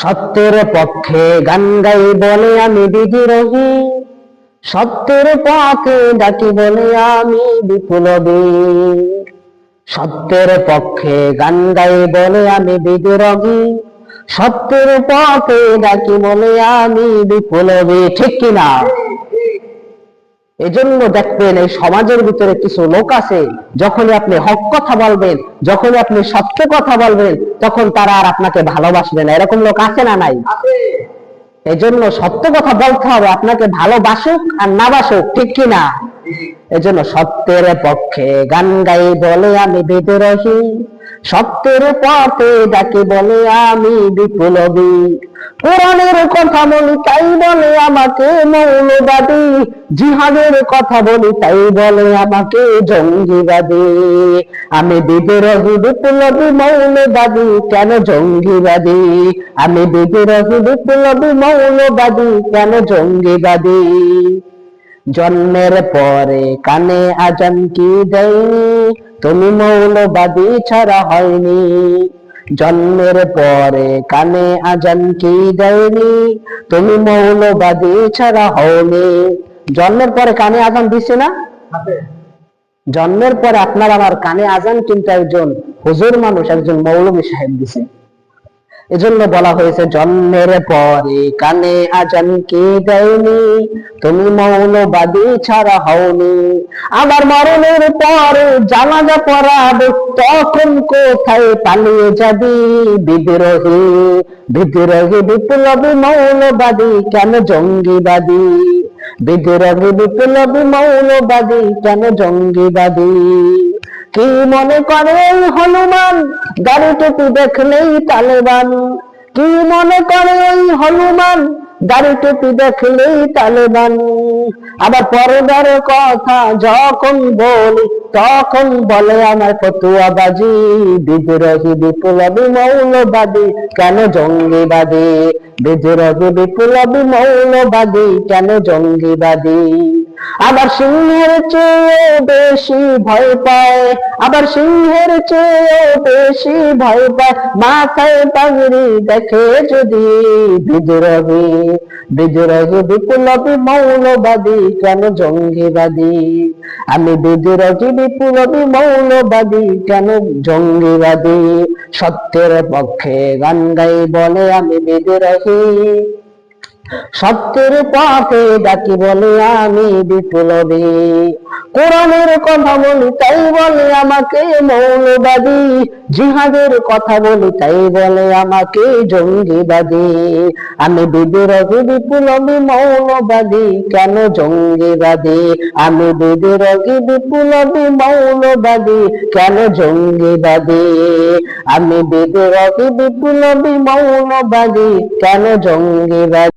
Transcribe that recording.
সত্যের পক্ষে গান গাই বলে আমি বিদ্রোহী, সত্যের পথে ডাকি বলে আমি বিপ্লবী। সত্যের পক্ষে গান গাই বলে আমি বিদ্রোহী, সত্যের পথে ডাকি বলে আমি বিপ্লবী। ঠিক কিনা? এজন্য দেখবেন এই সমাজের ভিতরে কিছু লোক আছে, যখনই আপনি হক কথা বলবেন, যখনই আপনি সত্য কথা বলবেন, তখন তারা আর আপনাকে ভালোবাসবে না। এরকম লোক আছে না নাই? এজন্য সত্য কথা বলতে হবে, আপনাকে ভালোবাসুক আর না বাসুক। ঠিক কিনা? এজন্য সত্যের পক্ষে গান গাই বলে আমি বিদ্রোহী, সত্যের পথে ডাকি বলে আমি বিপ্লবী। কোরআনের কথা বলি তাই বলে আমাকে মৌলবাদী, জিহাদের কথা বলি তাই বলে আমাকে জঙ্গিবাদী। আমি বিদ্রোহী বিপ্লবী মৌলবাদী, কেন জঙ্গিবাদী? আমি বিদ্রোহী বিপ্লবী মৌলবাদী, কেন জঙ্গিবাদী? জন্মের পরে কানে আজান কি দেয়নি, তুমি মৌলবাদী ছাড়া হয়নি। জন্মের পরে কানে আজান কি দেয়নি, তুমি মৌলবাদী ছাড়া হওনি। জন্মের পরে কানে আজান দিছে না? জন্মের পরে আপনার আমার কানে আজান কিন্তু একজন হুজুর মানুষ, একজন মৌলবী সাহেব দিছে। এজন্য বলা হয়েছে জন্মের পরে কানে আজান কি দেয়নি, তুমি মৌলবাদী ছাড়া হওনি। আবার মরণের পরে জানাজা পড়াবে, তখন কোথায় পালিয়ে যাবি? বিদ্রোহী বিদ্রোহী বিপ্লবী মৌলবাদী, কেন জঙ্গিবাদী? বিদ্রোহী বিপ্লবী মৌলবাদী, কেন জঙ্গিবাদী? কি মনে করে হনুমান, দাড়ি টুপি দেখলেই তালেবান? কি মনে করে ওই হনুমান, দাড়ি টুপি দেখলেই তালেবান? আবার পরদার কথা যখন বলি, তখন বলে আমার ফতুয়াবাজি। বিদ্রোহী বিপ্লবী মৌলবাদী, কেন জঙ্গিবাদী? বিদ্রোহী বিপ্লবী মৌলবাদী, কেন জঙ্গিবাদী? আবার সিংহের চেয়ে বেশি ভয় পায়, আবার সিংহের চেয়ে বেশি ভয় পায় মাথায় পাগড়ি দেখে যদি। বিদ্রোহী বিদ্রোহী বিপ্লবী মৌলবাদী, কেন জঙ্গিবাদী? আমি বিদ্রোহী বিপ্লবী মৌলবাদী, কেন জঙ্গিবাদী? সত্যের পক্ষে গান গাই বলে আমি বিদ্রোহী, সত্যের পথে ডাকি বলে আমি বিপ্লবী। কোরআনের কথা বলি তাই বলে আমাকে মৌলবাদী, জিহাদের কথা বলি তাই বলে আমাকে জঙ্গিবাদী। আমি বিদ্রোহী বিপ্লবী মৌলবাদী, কেন জঙ্গিবাদী? আমি বিদ্রোহী বিপ্লবী মৌলবাদী, কেন জঙ্গিবাদী? আমি বিদ্রোহী বিপ্লবী মৌলবাদী, কেন জঙ্গিবাদী?